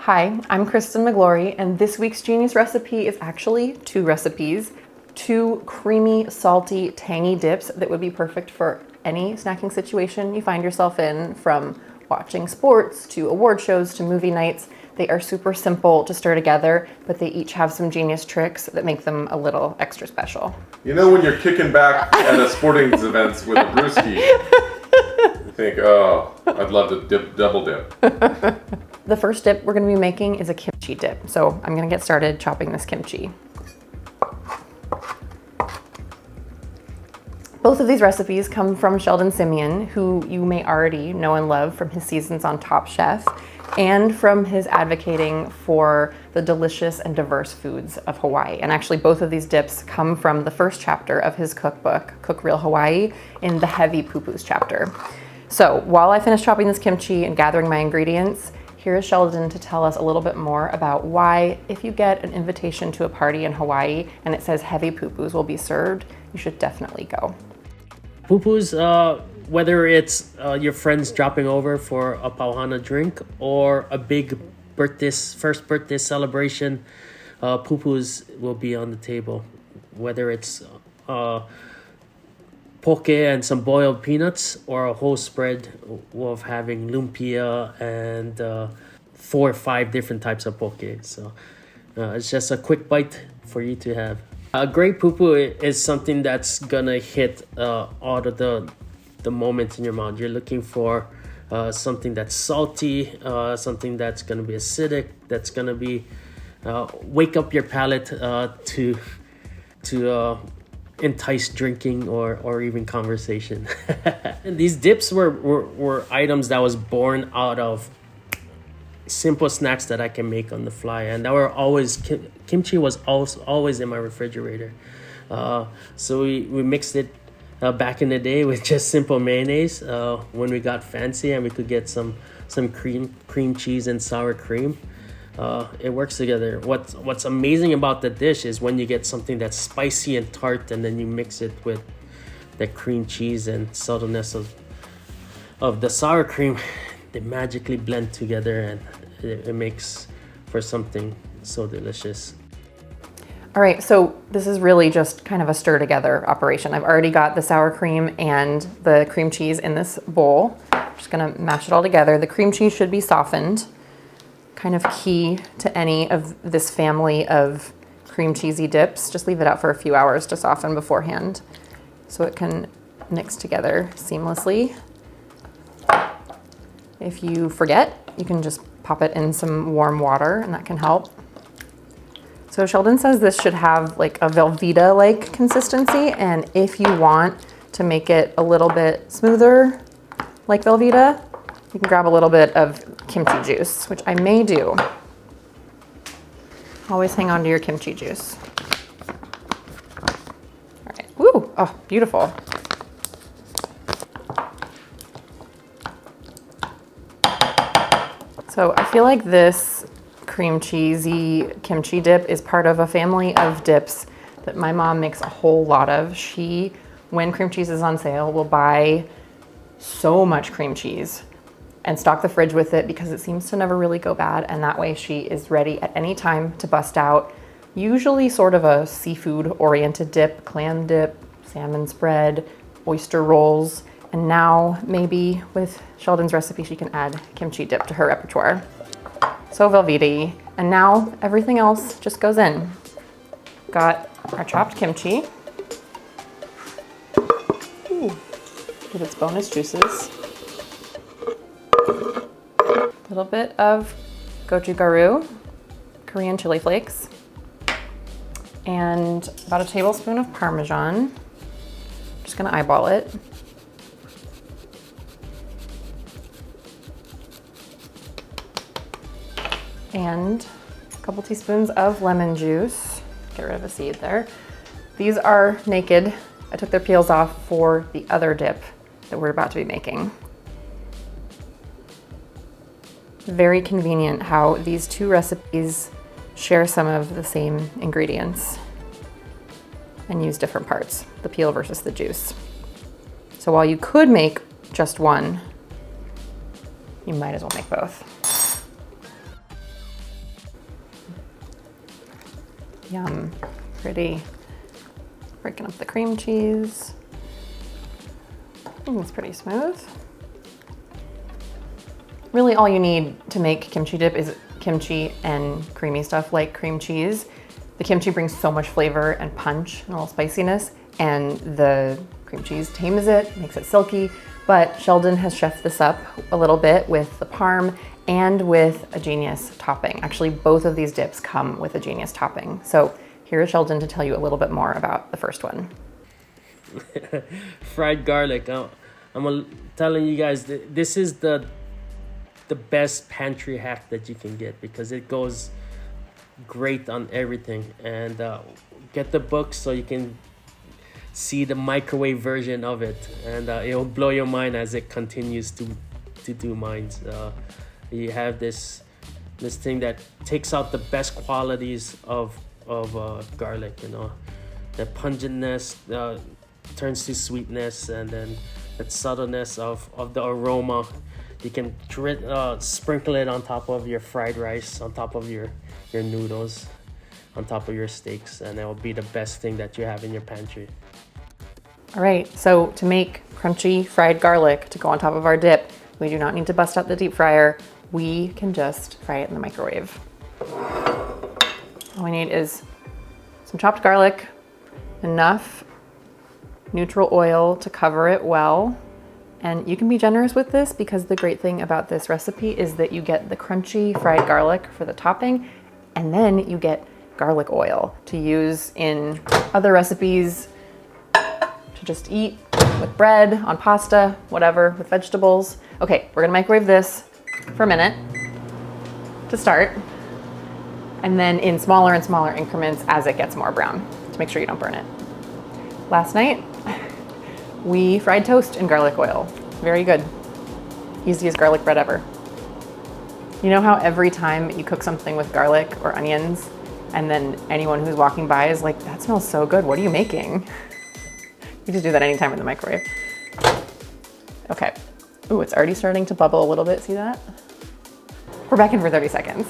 Hi, I'm Kristen McGlory, and this week's Genius recipe is actually two recipes, two creamy, salty, tangy dips that would be perfect for any snacking situation you find yourself in, from watching sports to award shows to movie nights. They are super simple to stir together, but they each have some genius tricks that make them a little extra special. You know when you're kicking back at a sporting event with a brewski, you think, oh, I'd love to double dip. The first dip we're going to be making is a kimchi dip. So I'm going to get started chopping this kimchi. Both of these recipes come from Sheldon Simeon, who you may already know and love from his seasons on Top Chef and from his advocating for the delicious and diverse foods of Hawaii. And actually both of these dips come from the first chapter of his cookbook, Cook Real Hawai'i, in the heavy pupus chapter. So while I finish chopping this kimchi and gathering my ingredients, here is Sheldon to tell us a little bit more about why, if you get an invitation to a party in Hawaii and it says heavy pupus will be served, you should definitely go. Pupus, whether it's your friends dropping over for a pauhana drink or a big first birthday celebration, pupus will be on the table. Whether it's poke and some boiled peanuts or a whole spread of having lumpia and 4 or 5 different types of poke. So it's just a quick bite for you to have. A great pupu is something that's gonna hit all of the moments in your mouth. You're looking for something that's salty, something that's gonna be acidic, that's gonna be wake up your palate to entice drinking or even conversation. These dips were items that was born out of simple snacks that I can make on the fly, and that were always kimchi was always in my refrigerator. So we mixed it back in the day with just simple mayonnaise when we got fancy and we could get some cream cheese and sour cream. It works together. What's amazing about the dish is when you get something that's spicy and tart and then you mix it with the cream cheese and subtleness of the sour cream. They magically blend together and it makes for something so delicious. All right, so this is really just kind of a stir together operation. I've already got the sour cream and the cream cheese in this bowl. I'm just gonna mash it all together. The cream cheese should be softened, kind of key to any of this family of cream cheesy dips. Just leave it out for a few hours to soften beforehand so it can mix together seamlessly. If you forget, you can just pop it in some warm water and that can help. So Sheldon says this should have like a Velveeta-like consistency, and if you want to make it a little bit smoother like Velveeta, you can grab a little bit of kimchi juice, which I may do. Always hang on to your kimchi juice. All right, woo, oh, beautiful. So I feel like this cream cheesy kimchi dip is part of a family of dips that my mom makes a whole lot of. She, when cream cheese is on sale, will buy so much cream cheese and stock the fridge with it because it seems to never really go bad. And that way she is ready at any time to bust out usually sort of a seafood oriented dip, clam dip, salmon spread, oyster rolls. And now maybe with Sheldon's recipe, she can add kimchi dip to her repertoire. So Velveeta-y. And now everything else just goes in. Got our chopped kimchi. Ooh, with its bonus juices. A little bit of kochugaru, Korean chili flakes, and about a tablespoon of Parmesan. Just gonna eyeball it. And a couple teaspoons of lemon juice. Get rid of a seed there. These are naked. I took their peels off for the other dip that we're about to be making. Very convenient how these two recipes share some of the same ingredients and use different parts, the peel versus the juice. So while you could make just one, you might as well make both. Yum, pretty. Breaking up the cream cheese. It's pretty smooth. Really all you need to make kimchi dip is kimchi and creamy stuff like cream cheese. The kimchi brings so much flavor and punch and a little spiciness, and the cream cheese tames it, makes it silky. But Sheldon has chefed this up a little bit with the parm and with a genius topping. Actually, both of these dips come with a genius topping. So here is Sheldon to tell you a little bit more about the first one. Fried garlic. I'm telling you guys, this is the best pantry hack that you can get because it goes great on everything. And get the book so you can see the microwave version of it, and it'll blow your mind as it continues to do mine. You have this thing that takes out the best qualities of garlic, you know, the pungentness turns to sweetness, and then that subtleness of the aroma. You can sprinkle it on top of your fried rice, on top of your noodles, on top of your steaks, and it will be the best thing that you have in your pantry. All right, so to make crunchy fried garlic to go on top of our dip, we do not need to bust out the deep fryer. We can just fry it in the microwave. All we need is some chopped garlic, enough neutral oil to cover it well. And you can be generous with this because the great thing about this recipe is that you get the crunchy fried garlic for the topping, and then you get garlic oil to use in other recipes, to just eat with bread, on pasta, whatever, with vegetables. Okay, we're gonna microwave this for a minute to start, and then in smaller and smaller increments as it gets more brown to make sure you don't burn it. Last night, we fried toast in garlic oil. Very good. Easiest garlic bread ever. You know how every time you cook something with garlic or onions, and then anyone who's walking by is like, that smells so good, what are you making? You just do that anytime in the microwave. Okay. Ooh, it's already starting to bubble a little bit, see that? We're back in for 30 seconds.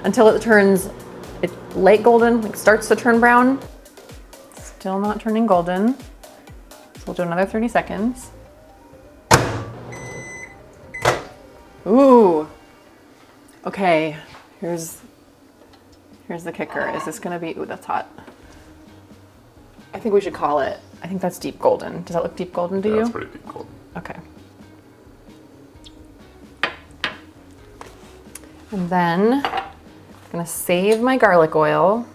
Until it turns light golden, like starts to turn brown. Still not turning golden. So we'll do another 30 seconds. Ooh. Okay, here's the kicker. Is this gonna be, ooh, that's hot. I think we should call it, I think that's deep golden. Does that look deep golden to you? That's pretty deep golden. Okay. And then I'm gonna save my garlic oil.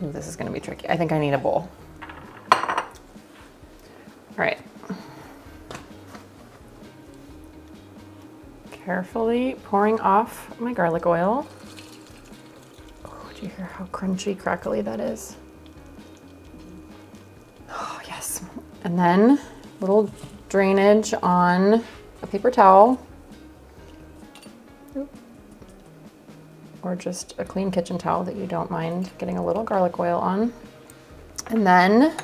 Ooh, this is gonna be tricky. I think I need a bowl. All right. Carefully pouring off my garlic oil. Oh, do you hear how crunchy, crackly that is? Oh, yes. And then a little drainage on a paper towel. Or just a clean kitchen towel that you don't mind getting a little garlic oil on. And then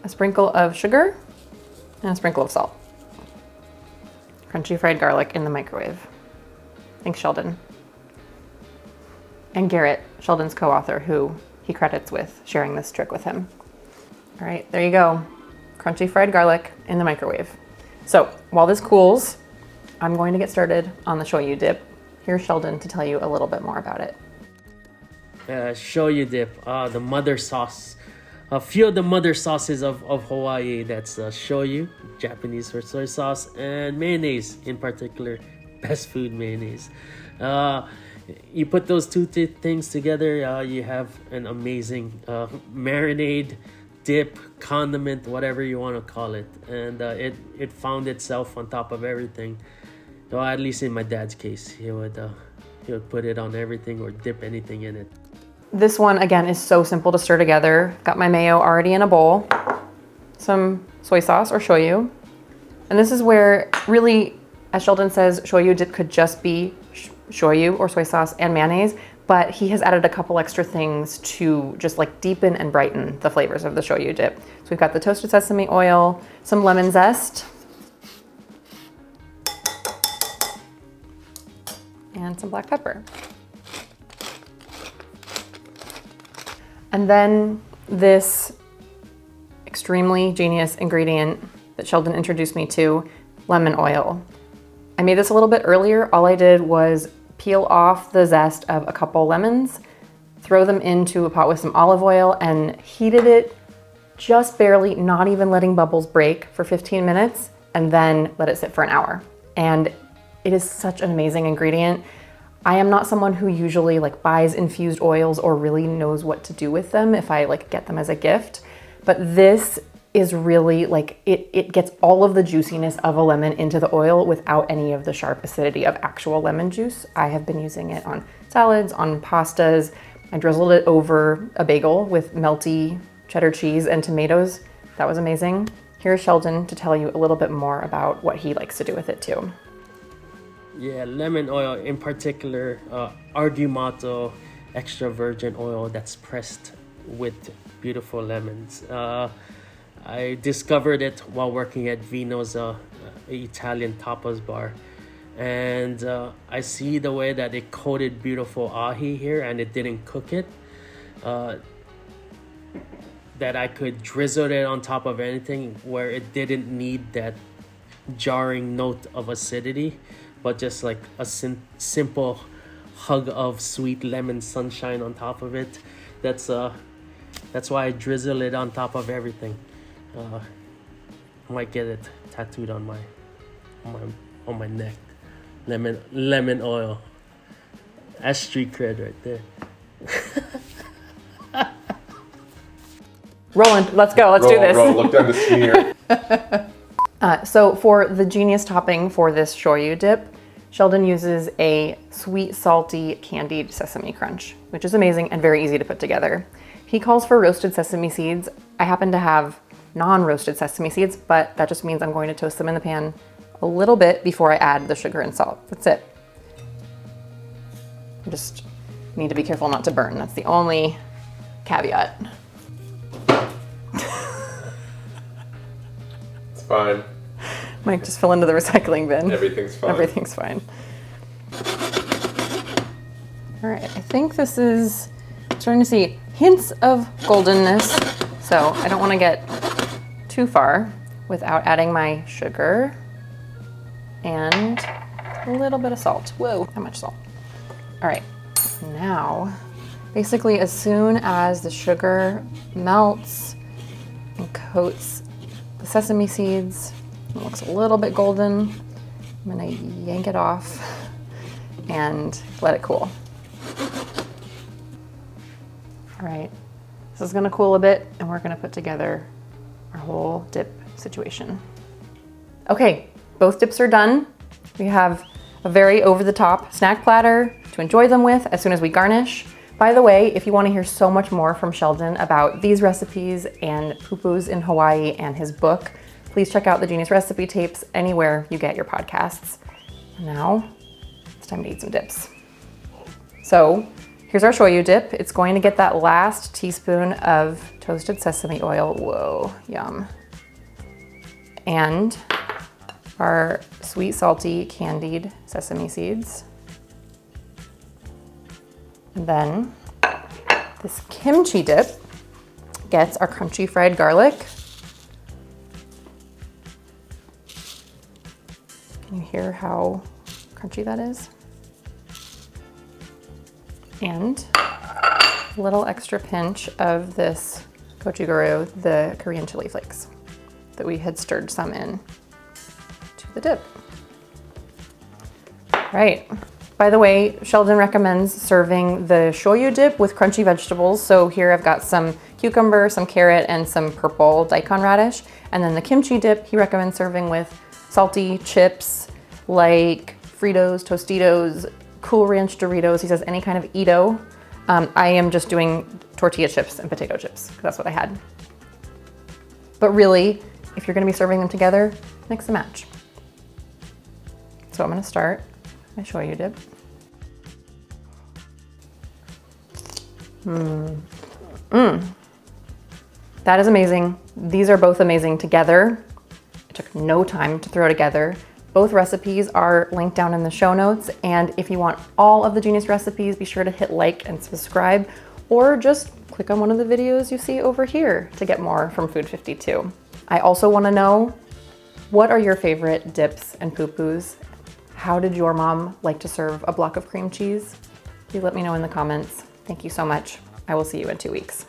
a sprinkle of sugar and a sprinkle of salt. Crunchy fried garlic in the microwave. Thanks, Sheldon. And Garrett, Sheldon's co-author, who he credits with sharing this trick with him. All right, there you go. Crunchy fried garlic in the microwave. So while this cools, I'm going to get started on the shoyu dip. Here's Sheldon to tell you a little bit more about it. Shoyu dip, the mother sauce. A few of the mother sauces of Hawaii, that's shoyu, Japanese for soy sauce, and mayonnaise in particular, best food mayonnaise. You put those two things together, you have an amazing marinade, dip, condiment, whatever you want to call it. And it found itself on top of everything. Well, at least in my dad's case, he would put it on everything or dip anything in it. This one, again, is so simple to stir together. Got my mayo already in a bowl, some soy sauce or shoyu. And this is where really, as Sheldon says, shoyu dip could just be shoyu or soy sauce and mayonnaise, but he has added a couple extra things to just like deepen and brighten the flavors of the shoyu dip. So we've got the toasted sesame oil, some lemon zest, and some black pepper. And then this extremely genius ingredient that Sheldon introduced me to, lemon oil. I made this a little bit earlier. All I did was peel off the zest of a couple lemons, throw them into a pot with some olive oil, and heated it just barely, not even letting bubbles break, for 15 minutes, and then let it sit for an hour. And it is such an amazing ingredient. I am not someone who usually like buys infused oils or really knows what to do with them if I like get them as a gift. But this is really like, it gets all of the juiciness of a lemon into the oil without any of the sharp acidity of actual lemon juice. I have been using it on salads, on pastas. I drizzled it over a bagel with melty cheddar cheese and tomatoes. That was amazing. Here's Sheldon to tell you a little bit more about what he likes to do with it too. Yeah, lemon oil in particular, Ardumato extra virgin oil that's pressed with beautiful lemons. I discovered it while working at Vino's Italian tapas bar. And I see the way that it coated beautiful ahi here and it didn't cook it. That I could drizzle it on top of anything where it didn't need that jarring note of acidity, but just like a simple hug of sweet lemon sunshine on top of it. That's why I drizzle it on top of everything. I might get it tattooed on my neck. Lemon oil. That's street cred right there. Roland, let's go. Let's do this. Roll, look down the smear. So for the genius topping for this shoyu dip, Sheldon uses a sweet, salty, candied sesame crunch, which is amazing and very easy to put together. He calls for roasted sesame seeds. I happen to have non-roasted sesame seeds, but that just means I'm going to toast them in the pan a little bit before I add the sugar and salt. That's it. I just need to be careful not to burn. That's the only caveat. It's fine. Mike, just fill into the recycling bin. Everything's fine. Everything's fine. All right, I think this is starting to see hints of goldenness, so I don't want to get too far without adding my sugar and a little bit of salt. Whoa, how much salt? All right, now, basically as soon as the sugar melts and coats the sesame seeds, it looks a little bit golden, I'm gonna yank it off and let it cool. All right, this is gonna cool a bit and we're gonna put together our whole dip situation. Okay, both dips are done. We have a very over-the-top snack platter to enjoy them with as soon as we garnish. By the way, if you want to hear so much more from Sheldon about these recipes and pupus in Hawaii and his book, please check out the Genius Recipe Tapes anywhere you get your podcasts. And now it's time to eat some dips. So here's our shoyu dip. It's going to get that last teaspoon of toasted sesame oil. Whoa, yum. And our sweet, salty, candied sesame seeds. And then this kimchi dip gets our crunchy fried garlic. Can you hear how crunchy that is? And a little extra pinch of this kochugaru, the Korean chili flakes that we had stirred some in to the dip. Right. By the way, Sheldon recommends serving the shoyu dip with crunchy vegetables. So here I've got some cucumber, some carrot, and some purple daikon radish. And then the kimchi dip, he recommends serving with salty chips like Fritos, Tostitos, Cool Ranch Doritos. He says any kind of Ito. I am just doing tortilla chips and potato chips, because that's what I had. But really, if you're gonna be serving them together, mix and match. So I'm gonna start my shoyu dip. That is amazing. These are both amazing together. It took no time to throw together. Both recipes are linked down in the show notes, and if you want all of the Genius recipes, be sure to hit like and subscribe, or just click on one of the videos you see over here to get more from Food 52. I also want to know, what are your favorite dips and poo-poos? How did your mom like to serve a block of cream cheese? Please let me know in the comments. Thank you so much. I will see you in 2 weeks.